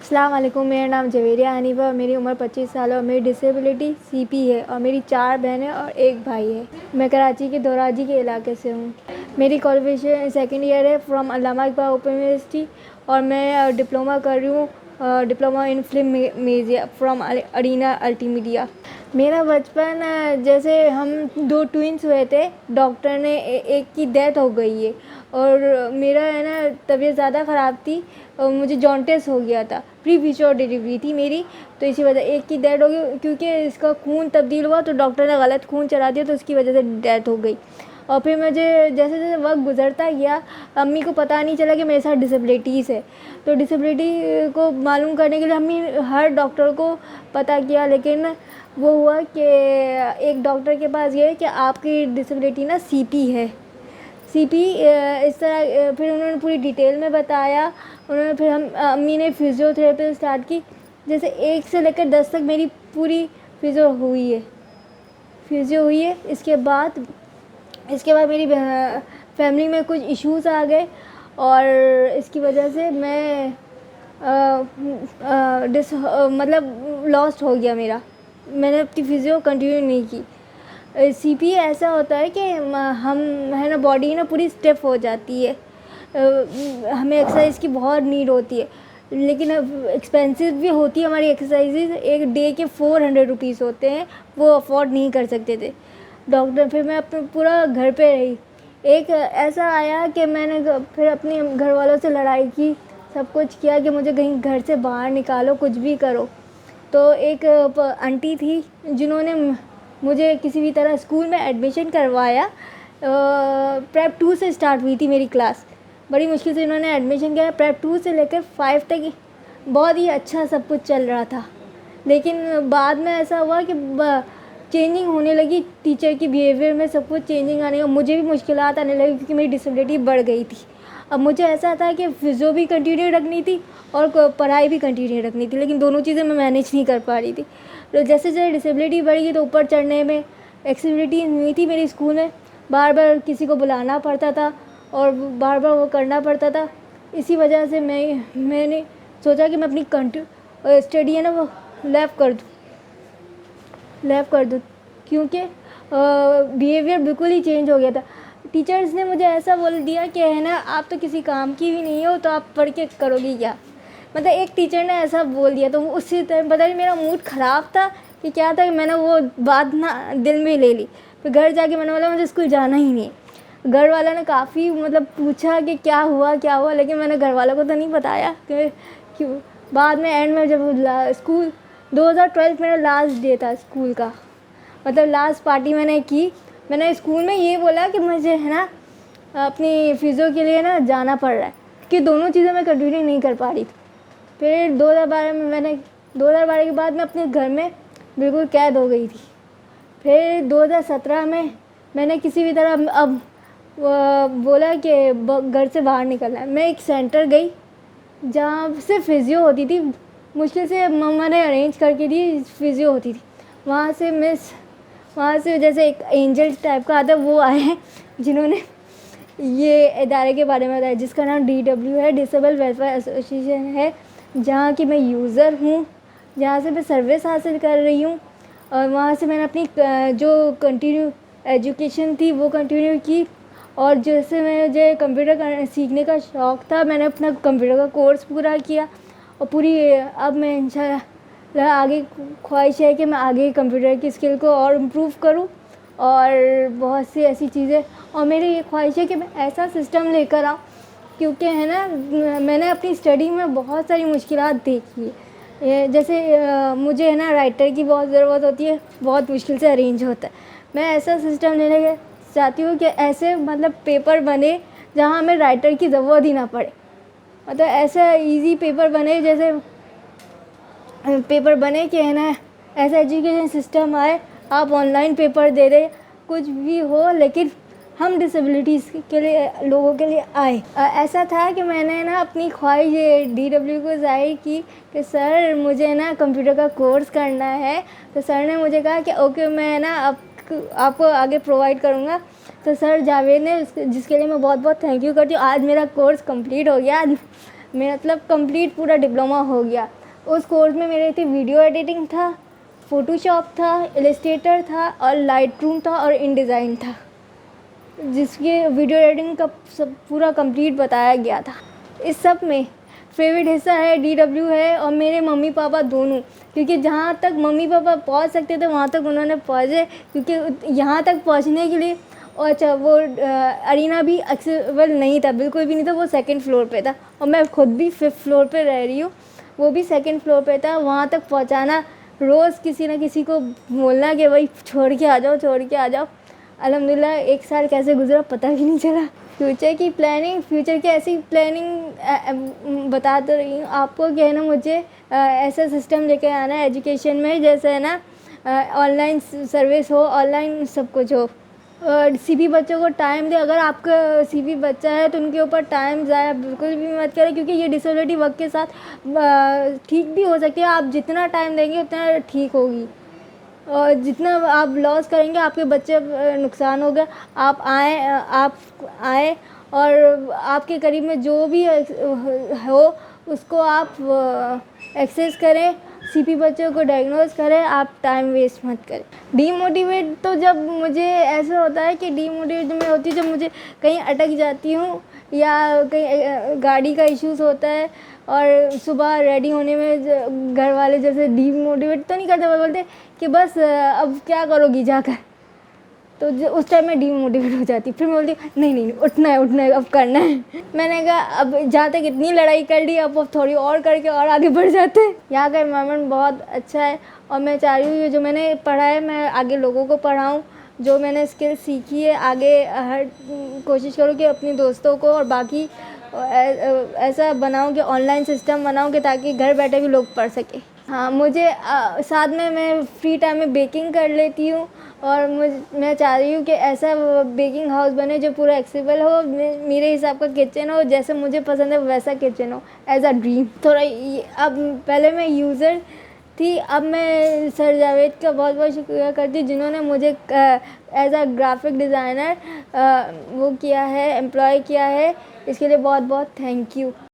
अस्सलाम वालेकुम। मेरा नाम जवेरिया हनीफ़ा और मेरी उम्र 25 साल है और मेरी डिसेबिलिटी सीपी है और मेरी 4 बहनें और 1 भाई है। मैं कराची के दोराजी के इलाके से हूँ। मेरी क्वालिफ़िकेशन सेकंड ईयर है from Allama Iqbal open university और मैं डिप्लोमा कर रही हूँ, diploma in film media from Arena Multimedia. मेरा बचपन जैसे हम 2 ट्विन्स हुए थे, डॉक्टर ने एक की डेथ हो गई है और मेरा है ना तबीयत ज़्यादा ख़राब थी और मुझे जॉन्डिस हो गया था, प्रीमेच्योर डिलीवरी थी मेरी, तो इसी वजह एक की डेथ हो गई क्योंकि इसका खून तब्दील हुआ तो डॉक्टर ने गलत खून चढ़ा दिया तो उसकी वजह से डेथ हो गई। और फिर मुझे जैसे जैसे वक्त गुजरता गया अम्मी को पता नहीं चला कि मेरे साथ डिसेबिलिटीज़ है, तो डिसेबिलिटी को मालूम करने के लिए अम्मी हर डॉक्टर को पता किया, लेकिन वो हुआ कि एक डॉक्टर के पास गए कि आपकी डिसेबिलिटी ना सीपी है। सीपी इस तरह फिर उन्होंने पूरी डिटेल में बताया। उन्होंने फिर अम्मी ने फिज़ियोथेरेपी स्टार्ट की। जैसे 1 से लेकर 10 तक मेरी पूरी फिज़ियो हुई है। इसके बाद मेरी फैमिली में कुछ इश्यूज़ आ गए और इसकी वजह से मैं मतलब लॉस्ट हो गया मेरा। मैंने अपनी फिज़ियो कंटिन्यू नहीं की। सीपी ऐसा होता है कि हम है ना बॉडी ना पूरी स्टिफ हो जाती है। हमें एक्सरसाइज की बहुत नीड होती है, लेकिन अब एक्सपेंसिव भी होती है हमारी एक्सरसाइजेज। एक डे के 400 रुपीज़ होते हैं, वो अफोर्ड नहीं कर सकते थे डॉक्टर। फिर मैं अपने पूरा घर पे रही। एक ऐसा आया कि मैंने फिर अपने घर वालों से लड़ाई की, सब कुछ किया कि मुझे कहीं घर से बाहर निकालो, कुछ भी करो। तो एक आंटी थी जिन्होंने मुझे किसी भी तरह स्कूल में एडमिशन करवाया। प्रेप 2 से स्टार्ट हुई थी मेरी क्लास, बड़ी मुश्किल से इन्होंने एडमिशन किया। प्रेप 2 से लेकर 5 तक बहुत ही अच्छा सब कुछ चल रहा था, लेकिन बाद में ऐसा हुआ कि चेंजिंग होने लगी टीचर की बिहेवियर में, सब कुछ चेंजिंग आने और मुझे भी मुश्किलात आने लगी क्योंकि मेरी डिसेबिलिटी बढ़ गई थी। अब मुझे ऐसा था कि फिज़ियो भी कंटिन्यू रखनी थी और पढ़ाई भी कंटिन्यू रखनी थी, लेकिन दोनों चीज़ें मैं मैनेज नहीं कर पा रही थी। तो जैसे जैसे डिसेबिलिटी बढ़ गई तो ऊपर चढ़ने में एक्सेसिबिलिटी नहीं थी मेरी स्कूल में, बार बार किसी को बुलाना पड़ता था और बार बार वो करना पड़ता था। इसी वजह से मैंने सोचा कि मैं अपनी स्टडी है ना वो लेफ़्ट कर दूँ क्योंकि बिहेवियर बिल्कुल ही चेंज हो गया था। टीचर्स ने मुझे ऐसा बोल दिया कि है ना आप तो किसी काम की भी नहीं हो, तो आप पढ़ के करोगी क्या। मतलब एक टीचर ने ऐसा बोल दिया, तो उसी टाइम पता नहीं मेरा मूड ख़राब था कि क्या था कि मैंने वो बात ना दिल में ले ली। फिर घर जाके मैंने बोला मुझे स्कूल जाना ही नहीं। घर वालों ने काफ़ी मतलब पूछा कि क्या हुआ, लेकिन मैंने घर वालों को तो नहीं बताया कि क्यों। बाद में एंड में जब स्कूल 2012 मेरा लास्ट डे था स्कूल का, मतलब लास्ट पार्टी मैंने की। मैंने स्कूल में ये बोला कि मुझे है ना अपनी फिज़ियो के लिए ना जाना पड़ रहा है कि दोनों चीज़ें मैं कंटिन्यू नहीं कर पा रही थी। फिर 2012 के बाद मैं अपने घर में बिल्कुल कैद हो गई थी। फिर 2017 में मैंने किसी भी तरह अब बोला कि घर से बाहर निकलना है। मैं एक सेंटर गई जहाँ से फिज़ियो होती थी, मुश्किल से मम्मा ने अरेंज करके दी, फिज़ियो होती थी। वहाँ से जैसे एक एंजल टाइप का आता है, वो आए हैं जिन्होंने ये इदारे के बारे में बताया जिसका नाम DW है, डिसेबल वेलफेयर एसोसिएशन है, जहाँ की मैं यूज़र हूँ, जहाँ से मैं सर्विस हासिल कर रही हूँ। और वहाँ से मैंने अपनी जो कंटिन्यू एजुकेशन थी वो कंटिन्यू की। और जैसे मुझे कंप्यूटर सीखने का शौक़ था, मैंने अपना कंप्यूटर का कोर्स पूरा किया और अब मैं इंशाल्लाह आगे ख्वाहिश है कि मैं आगे कंप्यूटर की स्किल को और इम्प्रूव करूं और बहुत सी ऐसी चीज़ें। और मेरी ये ख्वाहिश है कि मैं ऐसा सिस्टम लेकर आऊँ, क्योंकि है ना मैंने अपनी स्टडी में बहुत सारी मुश्किलात देखी है। जैसे मुझे है ना राइटर की बहुत ज़रूरत होती है, बहुत मुश्किल से अरेंज होता है। मैं ऐसा सिस्टम लेने के चाहती हूँ कि ऐसे मतलब पेपर बने जहाँ हमें राइटर की ज़रूरत ही ना पड़े। मतलब ऐसा इजी पेपर बने, जैसे पेपर बने कि है ना ऐसा एजुकेशन सिस्टम आए, आप ऑनलाइन पेपर दे दें, कुछ भी हो, लेकिन हम डिसेबिलिटीज़ के लिए लोगों के लिए आए। ऐसा था कि मैंने ना अपनी ख्वाहिश DW को ज़ाहिर की कि सर मुझे ना कंप्यूटर का कोर्स करना है। तो सर ने मुझे कहा कि ओके मैं ना आपको आगे प्रोवाइड करूँगा। तो सर जावेद ने जिसके लिए मैं बहुत बहुत थैंक यू करती हूँ। आज मेरा कोर्स कंप्लीट हो गया। मतलब कंप्लीट पूरा डिप्लोमा हो गया। उस कोर्स में मेरे थे वीडियो एडिटिंग था, फ़ोटोशॉप था, इलस्ट्रेटर था और लाइटरूम था और इनडिज़ाइन था, जिसके वीडियो एडिटिंग का सब पूरा कंप्लीट बताया गया था। इस सब में फेवरेट हिस्सा है DW है और मेरे मम्मी पापा दोनों, क्योंकि जहाँ तक मम्मी पापा पहुँच सकते थे वहाँ तक उन्होंने पहुँचे, क्योंकि यहाँ तक पहुँचने के लिए और अच्छा वो अरीना भी एक्सेसिबल नहीं था, बिल्कुल भी नहीं था, वो सेकंड फ्लोर पे था और मैं खुद भी 5th फ्लोर पे रह रही हूँ, वो भी सेकंड फ्लोर पे था। वहाँ तक पहुँचाना, रोज़ किसी ना किसी को बोलना कि भाई छोड़ के आ जाओ, छोड़ के आ जाओ। अल्हम्दुलिल्लाह 1 साल कैसे गुजरा पता भी नहीं चला। फ्यूचर की प्लानिंग, फ्यूचर की ऐसी प्लानिंग बता तो रही हूँ आपको कि है ना, मुझे ऐसा सिस्टम लेके आना है एजुकेशन में, जैसे है ना ऑनलाइन सर्विस हो, ऑनलाइन सब कुछ हो। सीबी बच्चों को टाइम दे। अगर आपका सीबी बच्चा है तो उनके ऊपर टाइम ज़ाया बिल्कुल भी मत करें, क्योंकि ये डिसेबिलिटी वक्त के साथ ठीक भी हो सकती है। आप जितना टाइम देंगे उतना ठीक होगी, और जितना आप लॉस करेंगे आपके बच्चे नुकसान होगा। आप आए और आपके करीब में जो भी हो उसको आप एक्सेस करें, सीपी बच्चों को डायग्नोज करें, आप टाइम वेस्ट मत करें। डीमोटिवेट तो जब मुझे ऐसा होता है कि डीमोटिवेट मैं होती हूँ जब मुझे कहीं अटक जाती हूँ या कहीं गाड़ी का इश्यूज़ होता है और सुबह रेडी होने में घर वाले जैसे डीमोटिवेट तो नहीं करते, वो बोलते कि बस अब क्या करोगी जाकर, तो उस टाइम मैं डीमोटिवेट हो जाती। फिर मैं बोलती नहीं नहीं उठना है अब करना है। मैंने कहा अब जहाँ तक इतनी लड़ाई कर ली, अब थोड़ी और करके और आगे बढ़ जाते हैं। यहाँ का एनवायरनमेंट बहुत अच्छा है और मैं चाह रही हूँ जो मैंने पढ़ा है मैं आगे लोगों को पढ़ाऊँ, जो मैंने स्किल सीखी है आगे हर कोशिश करूँ कि अपने दोस्तों को और बाकी ऐसा बनाऊँ कि ऑनलाइन सिस्टम बनाऊँ कि ताकि घर बैठे भी लोग पढ़ सकें। हाँ, मुझे साथ में मैं फ्री टाइम में बेकिंग कर लेती हूँ और मैं चाह रही हूँ कि ऐसा बेकिंग हाउस बने जो पूरा एक्सेसिबल हो, मेरे हिसाब का किचन हो, जैसे मुझे पसंद है वैसा किचन हो, एज अ ड्रीम। थोड़ा अब पहले मैं यूज़र थी, अब मैं सर जावेद का बहुत बहुत शुक्रिया करती हूँ जिन्होंने मुझे एज अ ग्राफिक डिज़ाइनर वो किया है, एम्प्लॉय किया है। इसके लिए बहुत बहुत थैंक यू।